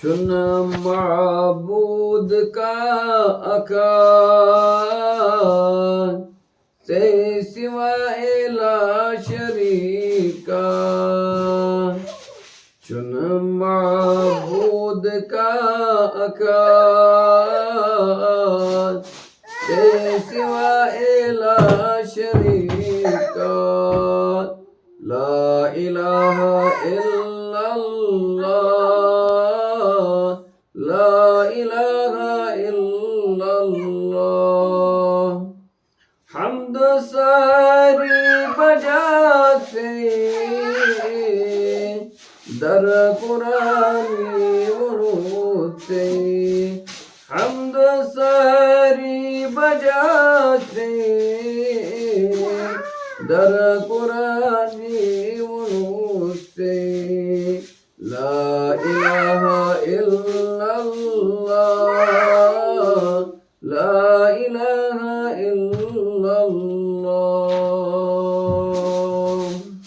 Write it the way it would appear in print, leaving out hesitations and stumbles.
चुन माबूद का आकार से सिवा ला शरीका। चुन माबूद का आकार से सिवा ला शरीका। ला इलाहा इल्लल्लाह, ला इलाहा इल्लल्लाह। हम्द सारी बजा से दर कुरानी उरूद से। हम्द सारी बजा से दर कुरानी उरूद से। ला इलाहा